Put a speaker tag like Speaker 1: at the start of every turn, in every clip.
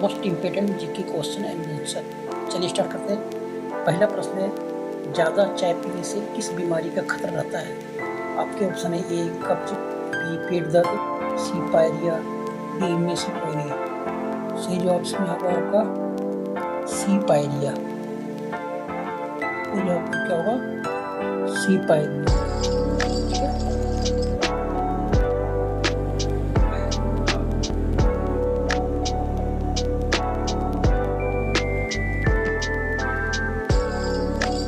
Speaker 1: Most important GK question and answer. चलिए start करते हैं। पहला प्रश्न है, ज़्यादा चाय पीने से किस बीमारी का खतरा रहता है? आपके ऑप्शन है ए कब्ज, बी पेट दर्द, सी पायरिया, डी मेसिडोनिया। सही जवाब इसमें होगा आपका सी पायरिया। तो जवाब क्या होगा? सी पायरिया।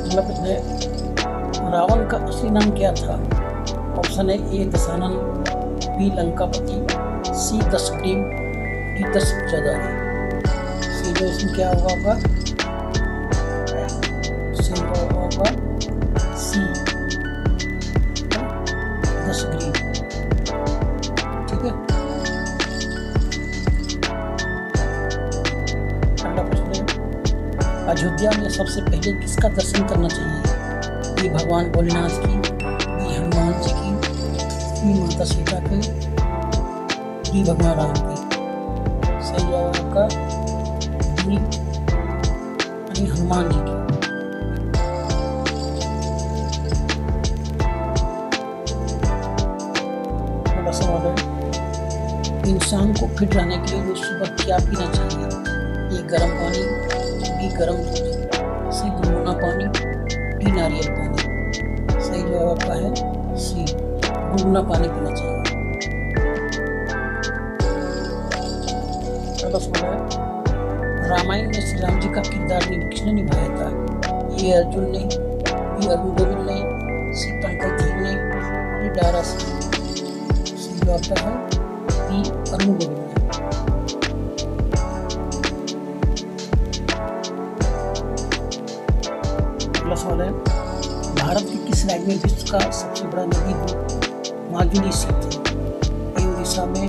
Speaker 1: अगला प्रश्न है, रावण का असली नाम क्या था? ऑप्शन है ए दशानन, बी लंकापति, सी दशग्रीव, डी दशभुजाधारी। सी जो इसमें क्या होगा? सी होगा सी दशग्रीव। ठीक है। अगला प्रश्न है, अयोध्या में सबसे पहले किसका दर्शन करना चाहिए? ये भगवान भोलेनाथ की, ये हनुमान जी की, ये माता सीता की, ये भगवान राम की। सही जवाब आपका ये हनुमान जी की। अगला सवाल है, इंसान को फिट रहने के लिए रोज सुबह क्या पीना चाहिए? ये गर्म पानी, बी गर्म दूध, सी गुनगुना पानी, डी नारियल पानी। सही जवाब आपका है सी गुनगुना पानी पीना चाहिए। अगला सवाल है, रामायण में श्री राम जी का किरदार किसने निभाया था? ए अर्जुन ने, बी अर्जुन गोविंद ने, सी पंकज देव ने, डी दारा सिंह। सही जवाब है बी अर्जुन गोविंद ने। अगला सवाल है, भारत के किस राज्य में विश्व का सबसे बड़ा नदी द्वीप माजुली स्थित है? ए उड़ीसा में,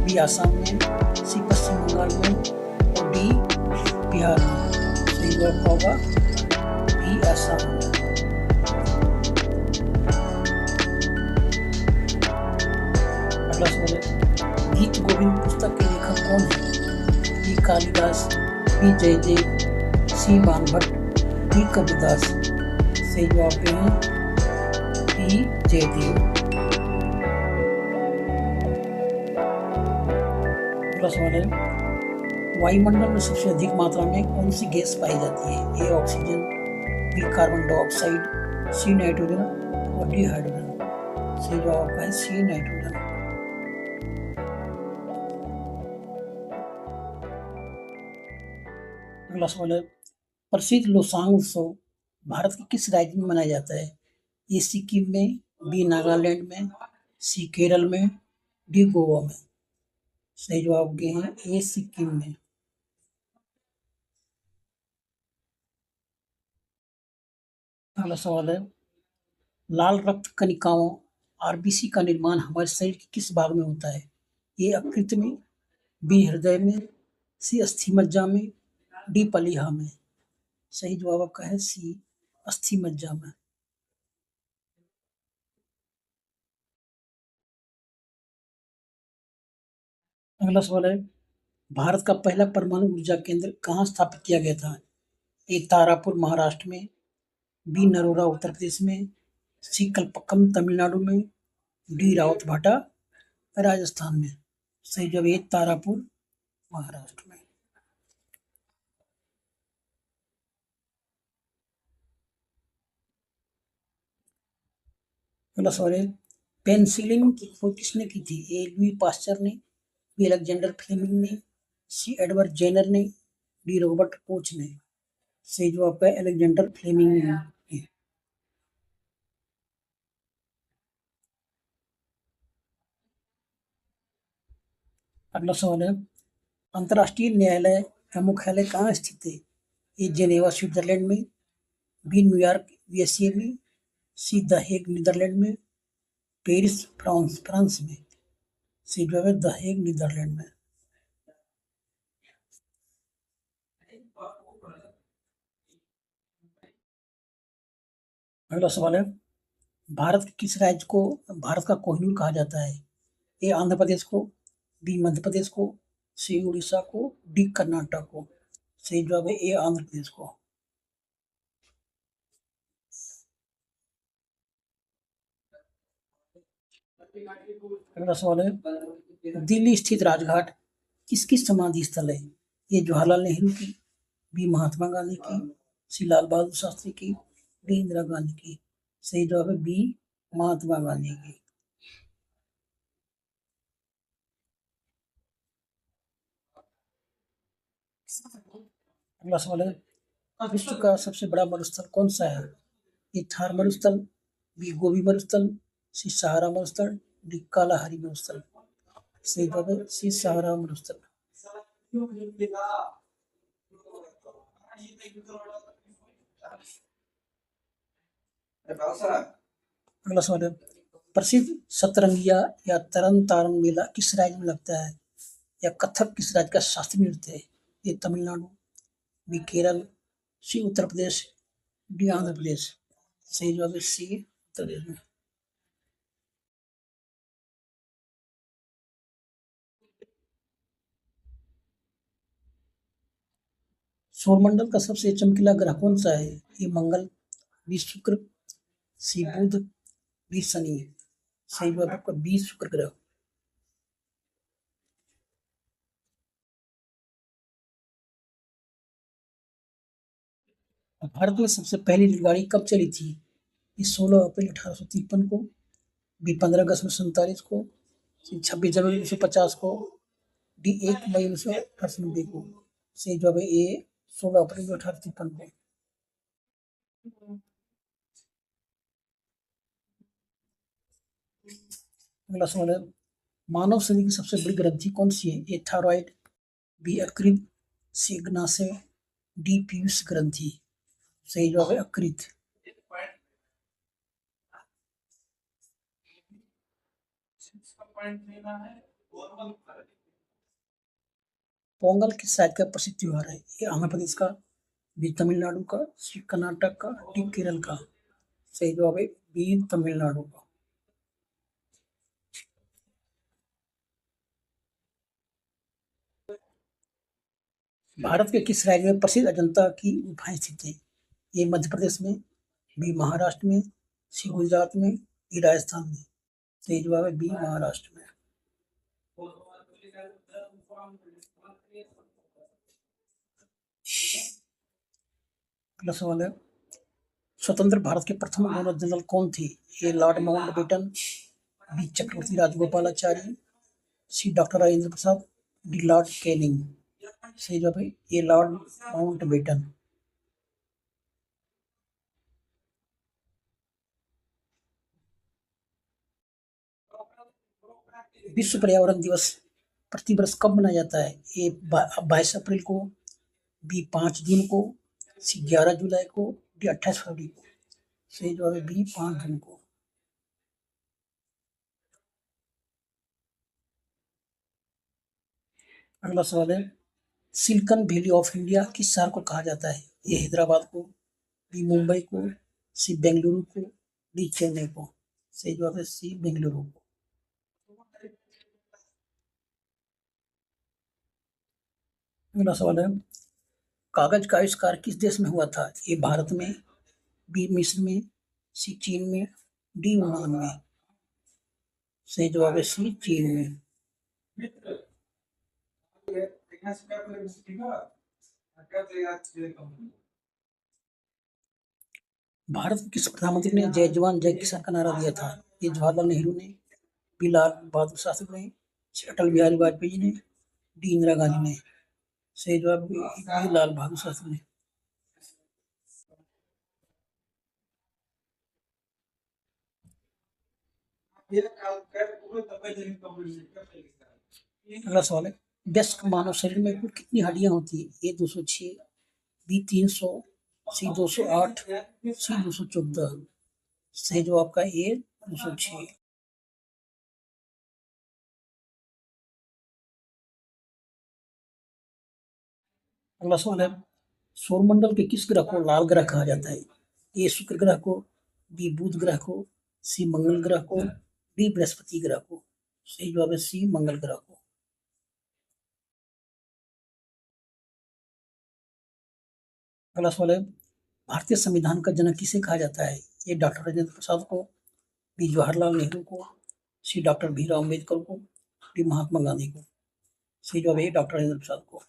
Speaker 1: बी आसाम में, सी पश्चिम बंगाल में, और डी बिहार में। सही जवाब होगा बी आसाम में। अगला सवाल है, गीत गोविंद पुस्तक के लेखक कौन है? बी कालिदास, बी जयदेव, सी बाणभट्ट, डी कबीरदास। सही जवाब है बी जयदेव। अगला सवाल है, वायुमंडल में सबसे अधिक मात्रा में कौन सी गैस पाई जाती है? A oxygen, B carbon dioxide, C nitrogen, और डी हाइड्रोजन। सही जवाब का है सी नाइट्रोजन। अगला सवाल है, प्रसिद्ध लोसांग उत्सव भारत के किस राज्य में मनाया जाता है? ए सिक्किम में, बी नागालैंड में, सी केरल में, डी गोवा में। सही जवाब के हैं ए सिक्किम में। अगला सवाल है, लाल रक्त कणिकाओं आरबीसी का निर्माण हमारे शरीर के किस भाग में होता है? ए यकृत में, बी हृदय में, सी अस्थि मज्जा में, डी पलीहा में। सही जवाब आपका है सी अस्थि मज्जा में। अगला सवाल है, भारत का पहला परमाणु ऊर्जा केंद्र कहाँ स्थापित किया गया था? ए तारापुर महाराष्ट्र में, बी नरोरा उत्तर प्रदेश में, सी कल्पक्कम तमिलनाडु में, डी रावतभाटा राजस्थान में। सही जवाब ए तारापुर महाराष्ट्र में। अगला सवाल है, पेनिसिलिन की खोज किसने की थी? ए लुई पास्चर ने, बी अलेक्जेंडर फ्लेमिंग ने, सी एडवर्ड जेनर ने, डी रॉबर्ट कोच ने। सही जवाब है अलेक्जेंडर फ्लेमिंग ने। अगला सवाल है, अंतर्राष्ट्रीय न्यायालय का मुख्यालय कहाँ स्थित है? ए जेनेवा स्विट्जरलैंड में, बी न्यूयॉर्क यूएसए में, सी द हेग नीदरलैंड में, पेरिस फ्रांस में। सही जवाब है द हेग नीदरलैंड में। अगला सवाल है, भारत के किस राज्य को भारत का कोहिनूर कहा जाता है? ए आंध्र प्रदेश को, बी मध्य प्रदेश को, सी उड़ीसा को, डी कर्नाटक को। सही जवाब है ए आंध्र प्रदेश को। अगला सवाल है, दिल्ली स्थित राजघाट किसकी समाधि स्थल है? ये जवाहरलाल नेहरू की, बी महात्मा गांधी की, सी लाल बहादुर शास्त्री की, डी इंदिरा गांधी की। सही जवाब है बी महात्मा गांधी की। अगला सवाल है, विश्व का सबसे बड़ा मरुस्थल कौन सा है? ये थार मरुस्थल, बी गोबी मरुस्थल, सी सहारा मरुस्थल, डी कालाहारी मरुस्थल। सही जवाब है सी सहारा मरुस्थल। अगला सवाल है, प्रसिद्ध सतरंगिया या तरन तारन मेला किस राज्य में लगता है? या कथक किस राज्य का शास्त्रीय नृत्य है? ये तमिलनाडु, बी केरल, सी उत्तर प्रदेश, डी आंध्र प्रदेश। सही जवाब है सी उत्तर प्रदेश में। सौरमंडल का सबसे चमकीला ग्रह कौन सा है? ये मंगल, बी शुक्र, सी बुध, बी शनि। सही जवाब आपका बी शुक्र ग्रह। भारत में सबसे पहली रेलगाड़ी कब चली थी? ये 16 अप्रैल 1853 को, बी 15 अगस्त 1947 को, सी 26 जनवरी 1950 को, डी 1 मई 1998 को। सही जवाब है ए 16 अप्रैल 1853 को। अगला सवाल है, मानव शरीर की सबसे बड़ी ग्रंथि कौन सी है? ए थायराइड, बी यकृत, सी अग्नाशय, डी पीयूष ग्रंथि। सही जवाब है यकृत। पोंगल किस राज्य का प्रसिद्ध त्योहार है? ये आंध्र प्रदेश का, बी तमिलनाडु का, सी कर्नाटक का, डी केरल का। सही जवाब है बी तमिलनाडु का। भारत के किस राज्य में प्रसिद्ध अजंता की गुफाएं स्थित हैं? ये मध्य प्रदेश में, बी महाराष्ट्र में, सी गुजरात में, डी राजस्थान में। सही जवाब है बी महाराष्ट्र में। अगला सवाल है, स्वतंत्र भारत के प्रथम गवर्नर जनरल कौन थे? ए लॉर्ड माउंटबेटन, बी चक्रवर्ती राजगोपालाचारी, सी doctor Rajendra Prasad, D Lord Canning. सही जवाब है ए लॉर्ड माउंटबेटन। विश्व पर्यावरण दिवस प्रतिवर्ष कब मनाया जाता है? ए 22 अप्रैल को, बी 5 जून को, सी 11 जुलाई को, डी 28 फरवरी को। सही जवाब है बी 5 जून को। अगला सवाल है, सिलिकॉन वैली ऑफ इंडिया किस शहर को कहा जाता है? ए हैदराबाद को, बी मुंबई को, सी बेंगलुरु को, डी चेन्नई को। सही जवाब है सी बेंगलुरु को। अगला सवाल है, कागज का आविष्कार किस देश में हुआ था? ए भारत में, बी मिस्र में, सी चीन में, डी ओमान में। सही जवाब है सी चीन में। भारत के किस प्रधानमंत्री ने जय जवान जय किसान का नारा दिया था? ये जवाहरलाल नेहरू ने, बी लाल बहादुर शास्त्री ने, सी अटल बिहारी वाजपेयी ने, डी इंदिरा गांधी ने। सही जवाब बी लाल बहादुर शास्त्री ने। अगला सवाल है, वयस्क मानव शरीर में कुल कितनी हड्डियां होती है? ए 206, बी 300, सी 208, सी 214। सही जवाब का ए 206। अगला सवाल है, सौरमंडल के किस ग्रह को लाल ग्रह कहा जाता है? ए शुक्र ग्रह को, बी बुध ग्रह को, सी मंगल ग्रह को, डी बृहस्पति ग्रह को। सही जवाब है सी मंगल ग्रह को। अगला सवाल है, भारतीय संविधान का जनक किसे कहा जाता है? ए डॉक्टर राजेंद्र प्रसाद को, बी जवाहरलाल नेहरू को, सी डॉक्टर भीमराव अम्बेडकर को, डी महात्मा गांधी को। सही जवाब है डॉक्टर राजेंद्र प्रसाद को।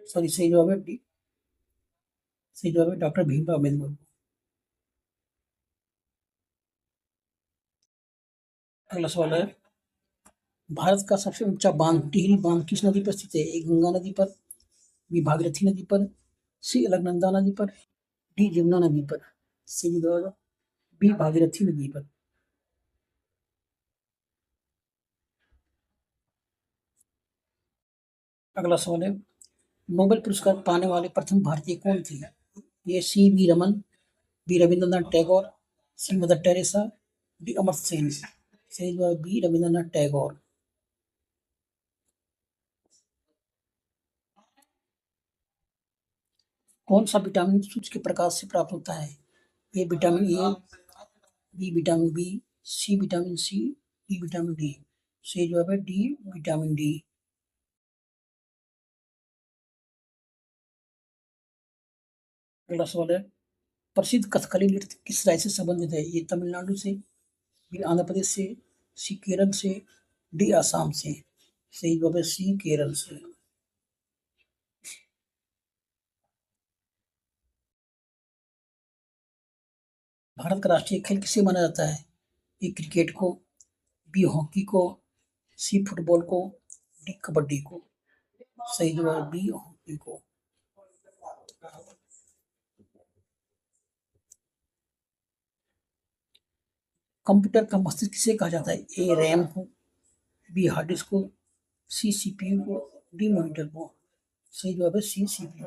Speaker 1: सॉरी, सही जवाब है डी। सही जवाब है डॉक्टर भीमराव अम्बेडकर को। अगला सवाल है, भारत का सबसे ऊंचा बांध टिहरी बांध किस नदी पर स्थित है? ए गंगा नदी पर, बी भागीरथी नदी पर, सी अलकनंदा नदी पर, डी यमुना नदी पर। सही जवाब बी भागीरथी नदी पर। अगला सवाल है, नोबेल पुरस्कार पाने वाले प्रथम भारतीय कौन थे? ये C V Raman, B Rabindranath Tagore, C Mother Teresa, D Amartya Sen. सही जवाब बी रविंद्रनाथ टैगोर। कौन सा विटामिन सूर्य के प्रकाश से प्राप्त होता है? A vitamin A, B vitamin B, C vitamin C, D vitamin D. सही जवाब है डी विटामिन डी। अगला सवाल है, प्रसिद्ध कथकली नृत्य किस राज्य से संबंधित है? ये तमिलनाडु से, बी आंध्र प्रदेश से, सी केरल से, डी आसाम से। सही जवाब है सी केरल से। भारत का राष्ट्रीय खेल किसे माना जाता है? ए क्रिकेट को, बी हॉकी को, सी फुटबॉल को, डी कबड्डी को। सही जवाब बी हॉकी को। कंप्यूटर का मस्तिष्क किसे कहा जाता है? ए रैम को, बी हार्ड डिस्क को, सी सीपीयू को, डी मॉनिटर को। सही जवाब है सी सीपीयू।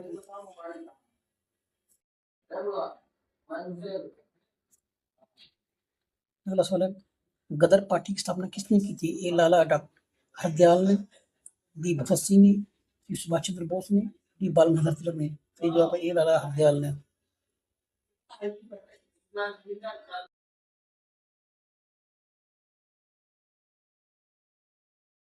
Speaker 1: अगला सवाल है, गदर पार्टी की स्थापना किसने की थी? ए लाला डॉक्टर हरदयाल ने, बी भगत सिंह ने, सी सुभाष चंद्र बोस ने, डी बाल गंगाधर तिलक ने। सही जवाब है ए लाला हरदयाल ने।